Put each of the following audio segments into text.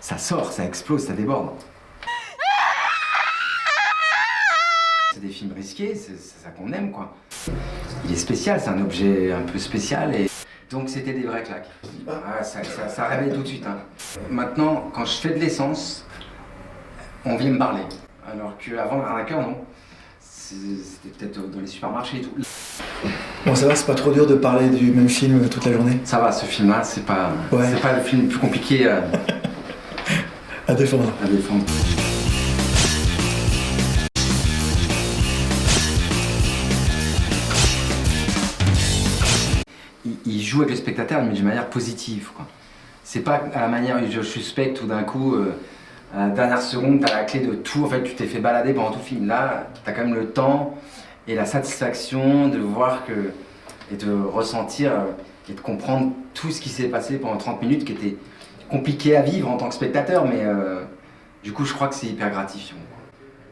ça sort, ça explose, ça déborde. C'est des films risqués, c'est ça qu'on aime, quoi. Il est spécial, c'est un objet un peu spécial, et donc c'était des vraies claques. Ah, ça réveille tout de suite, hein. Maintenant, quand je fais de l'essence, on vient me parler. Alors qu'avant, le Arnaqueur, non. C'était peut-être dans les supermarchés et tout. Bon, ça va, c'est pas trop dur de parler du même film toute la journée? Ça va, ce film-là, c'est pas le film le plus compliqué à défendre. À défendre. Il joue avec le spectateur, mais d'une manière positive, quoi. C'est pas à la manière où je suspecte tout d'un coup, à la dernière seconde, t'as la clé de tout, en fait, tu t'es fait balader pendant tout le film. Là, t'as quand même le temps et la satisfaction de voir que, et de ressentir et de comprendre tout ce qui s'est passé pendant 30 minutes, qui était compliqué à vivre en tant que spectateur, mais du coup, je crois que c'est hyper gratifiant.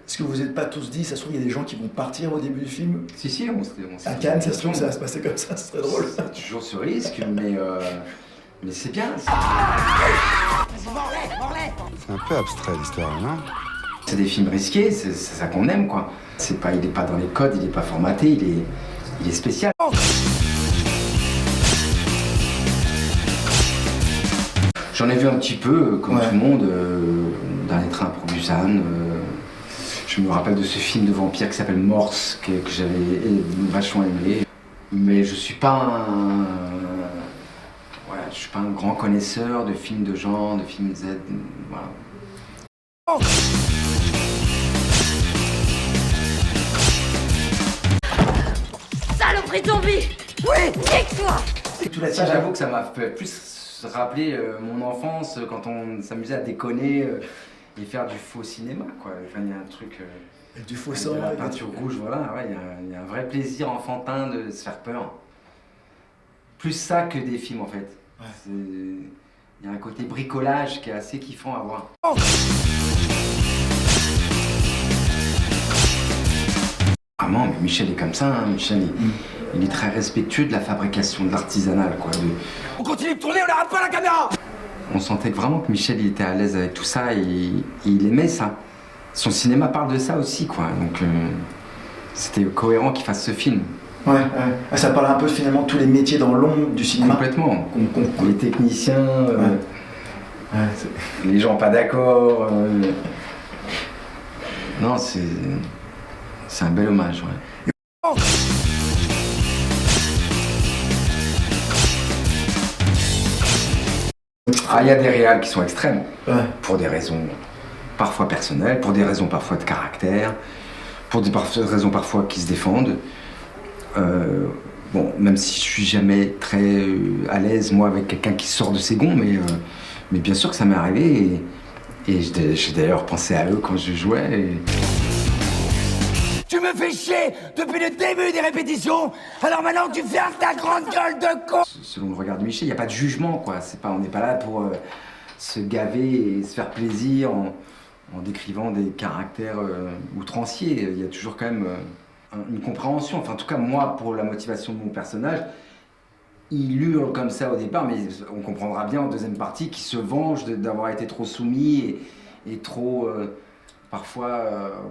Est-ce que vous vous êtes pas tous dit, ça se trouve, il y a des gens qui vont partir au début du film? Si, on s'est à Cannes, ça se trouve, ça va se passer comme ça, ce serait drôle. C'est toujours ce risque, mais c'est bien. C'est un peu abstrait l'histoire, non? C'est des films risqués, c'est ça qu'on aime, quoi. Il est pas dans les codes, il est pas formaté, il est spécial. J'en ai vu un petit peu, comme tout le monde, dans les trains pour Busan. Je me rappelle de ce film de vampire qui s'appelle Morse, que j'avais vachement aimé. Mais je suis pas un grand connaisseur de films de genre, de films Z. Voilà. Saloperie zombie! Oui! Nique-toi! Ça, j'avoue que ça m'a fait plus rappeler mon enfance quand on s'amusait à déconner et faire du faux cinéma, quoi. Enfin, il y a un truc. Avec du faux sang, de la peinture rouge, voilà. Ouais, il y a un vrai plaisir enfantin de se faire peur. Plus ça que des films, en fait. Ouais. Il y a un côté bricolage qui est assez kiffant à voir. Vraiment, mais Michel est comme ça, hein. Michel, il est très respectueux de la fabrication, de l'artisanal, quoi. On continue de tourner, on n'arrête pas la caméra! On sentait vraiment que Michel, il était à l'aise avec tout ça et il aimait ça. Son cinéma parle de ça aussi, quoi. Donc, c'était cohérent qu'il fasse ce film. Ouais. Ça parle un peu finalement de tous les métiers dans l'ombre du cinéma. Complètement. Les techniciens, les gens pas d'accord. Non, c'est un bel hommage, ouais. Ah, il y a des réals qui sont extrêmes, pour des raisons parfois personnelles, pour des raisons parfois de caractère, pour des raisons parfois qui se défendent. Bon, même si je suis jamais très à l'aise, moi, avec quelqu'un qui sort de ses gonds, mais bien sûr que ça m'est arrivé, et j'ai d'ailleurs pensé à eux quand je jouais. Tu me fais chier depuis le début des répétitions, alors maintenant tu fermes ta grande gueule de con! Selon le regard de Michel, il n'y a pas de jugement, quoi. On n'est pas là pour se gaver et se faire plaisir en décrivant des caractères outranciers. Il y a toujours quand même une compréhension. Enfin, en tout cas, moi, pour la motivation de mon personnage, il hurle comme ça au départ, mais on comprendra bien en deuxième partie qu'il se venge d'avoir été trop soumis et trop... parfois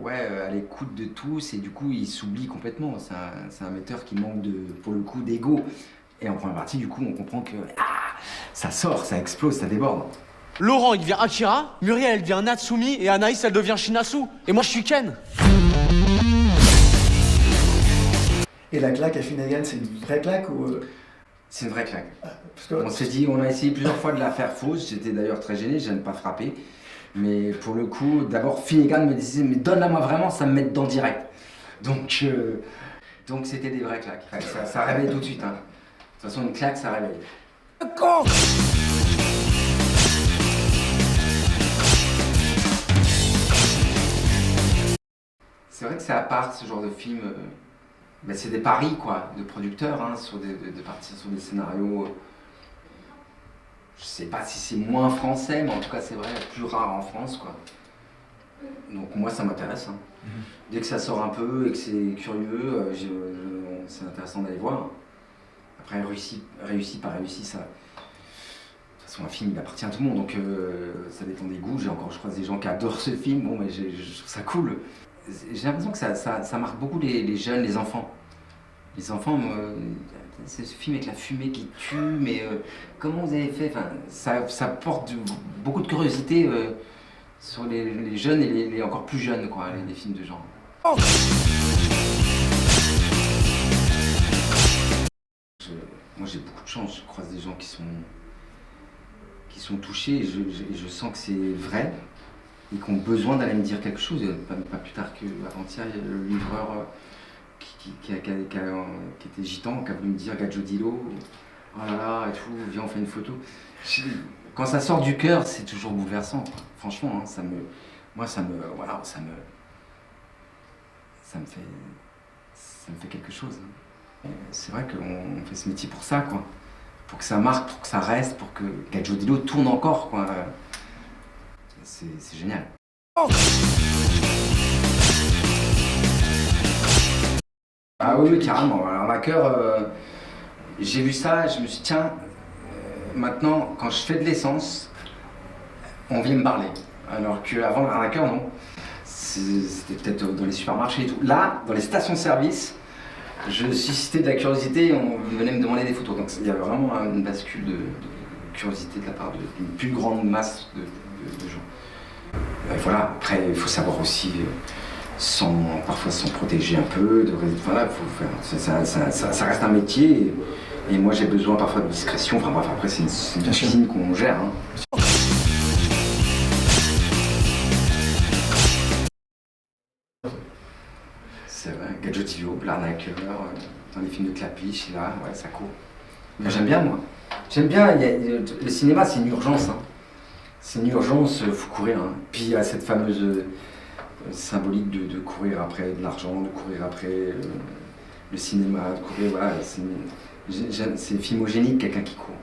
à l'écoute de tous, et du coup il s'oublie complètement. C'est un metteur qui manque pour le coup d'ego. Et en première partie, du coup, on comprend que ça sort, ça explose, ça déborde. Laurent il devient Akira, Muriel elle devient Natsumi et Anaïs elle devient Shinasu. Et moi je suis Ken. Et la claque à Finnegan, c'est une vraie claque ou... C'est une vraie claque. Parce que... On s'est dit, on a essayé plusieurs fois de la faire fausse. J'étais d'ailleurs très gêné, je n'aime pas frapper. Mais pour le coup, d'abord Finnegan me disait, mais donne-la moi vraiment, ça me met dedans direct. Donc c'était des vraies claques. Ça réveille tout de suite, hein. De toute façon, une claque, ça réveille. Con! C'est vrai que c'est à part ce genre de film. Mais c'est des paris, quoi, de producteurs, hein, de partir sur des scénarios. Je sais pas si c'est moins français, mais en tout cas c'est vrai, plus rare en France, quoi. Donc moi ça m'intéresse, hein. Dès que ça sort un peu et que c'est curieux, c'est intéressant d'aller voir. Après réussi par réussi, ça... De toute façon, un film, il appartient à tout le monde, donc ça dépend des goûts. Je croise des gens qui adorent ce film, bon, mais je trouve ça cool. J'ai l'impression que ça marque beaucoup les jeunes, les enfants. Les enfants, c'est ce film avec la fumée qui tue, mais comment vous avez fait? Enfin, ça porte beaucoup de curiosité sur les jeunes et les encore plus jeunes, quoi, les films de genre. Moi j'ai beaucoup de chance, je croise des gens qui sont touchés et je sens que c'est vrai et qui ont besoin d'aller me dire quelque chose. Pas plus tard qu'avant-hier, il y a le livreur qui était gitan, qui a voulu me dire Gadjodilo, oh là là et tout, viens on fait une photo. Quand ça sort du cœur, c'est toujours bouleversant, quoi. Franchement, hein, ça me fait quelque chose. Hein. C'est vrai qu'on fait ce métier pour ça, quoi. Pour que ça marque, pour que ça reste, pour que Gadjodilo tourne encore, quoi. C'est génial. Ah oui, carrément. Alors la cœur, j'ai vu ça, je me suis dit, tiens, maintenant, quand je fais de l'essence, on vient me parler. Alors qu'avant, la cœur, non. C'était peut-être dans les supermarchés et tout. Là, dans les stations-service, je suscitais de la curiosité et on venait me demander des photos. Donc il y avait vraiment une bascule de curiosité de la part d'une plus grande masse de gens. Et voilà, après il faut savoir aussi, parfois s'en protéger un peu, voilà, ça reste un métier et moi j'ai besoin parfois de discrétion. Enfin bref, après c'est une machine qu'on gère. Hein. C'est vrai, Gadjodilo, l'arnaqueur, dans les films de Clapiche, là, ouais, ça court. Mais j'aime bien, moi. J'aime bien, le cinéma, c'est une urgence. Hein. C'est une urgence, il faut courir. Hein. Puis il y a cette fameuse symbolique de courir après de l'argent, de courir après le cinéma, de courir, voilà. C'est filmogénique, quelqu'un qui court.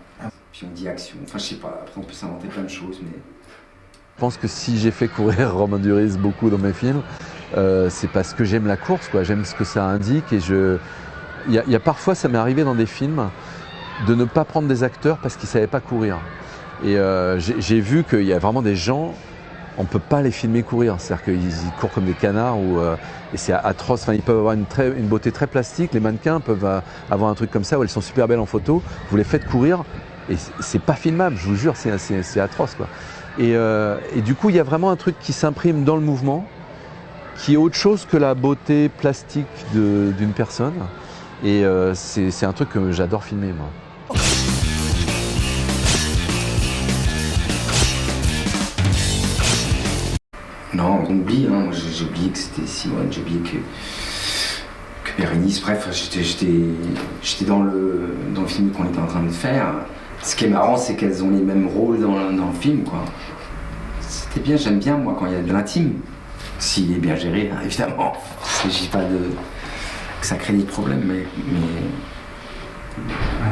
Puis on dit action, enfin je sais pas, après on peut s'inventer plein de choses, mais... Je pense que si j'ai fait courir Romain Duris beaucoup dans mes films, c'est parce que j'aime la course, quoi. J'aime ce que ça indique et il y a parfois, ça m'est arrivé dans des films, de ne pas prendre des acteurs parce qu'ils ne savaient pas courir. Et j'ai vu qu'il y a vraiment des gens, on ne peut pas les filmer courir, c'est-à-dire qu'ils courent comme des canards et c'est atroce. Enfin, ils peuvent avoir une beauté très plastique, les mannequins peuvent avoir un truc comme ça où elles sont super belles en photo, vous les faites courir et c'est pas filmable, je vous jure, c'est atroce, quoi. Et du coup, il y a vraiment un truc qui s'imprime dans le mouvement, qui est autre chose que la beauté plastique d'une personne. Et c'est un truc que j'adore filmer, moi. Non, on oublie, hein. J'ai oublié que c'était Simone, j'ai oublié que Bérénice, bref, j'étais dans le film qu'on était en train de faire. Ce qui est marrant, c'est qu'elles ont les mêmes rôles dans le film, quoi. C'était bien, j'aime bien, moi, quand il y a de l'intime. S'il est bien géré, hein, évidemment. Il ne s'agit pas que ça crée des problèmes, mais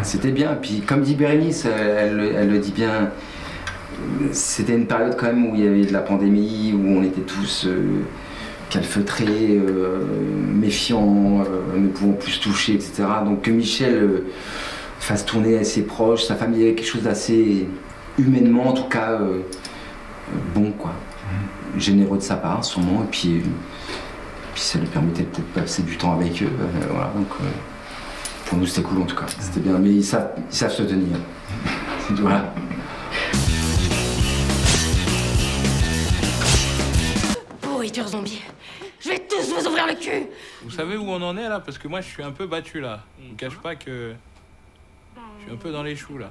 c'était bien. Puis, comme dit Bérénice, elle le dit bien, c'était une période quand même où il y avait de la pandémie, où on était tous calfeutrés, méfiants, ne pouvant plus se toucher, etc. Donc que Michel fasse tourner à ses proches, sa famille, avait quelque chose d'assez humainement, en tout cas, bon, quoi. Généreux de sa part, sûrement, et puis ça lui permettait peut-être de passer du temps avec eux. Voilà, donc pour nous, c'était cool en tout cas. C'était bien, mais ils savent se tenir. Voilà. Pourriture zombie. Je vais tous vous ouvrir le cul. Vous savez où on en est là? Parce que moi je suis un peu battu là. Je vous cache pas que je suis un peu dans les choux là.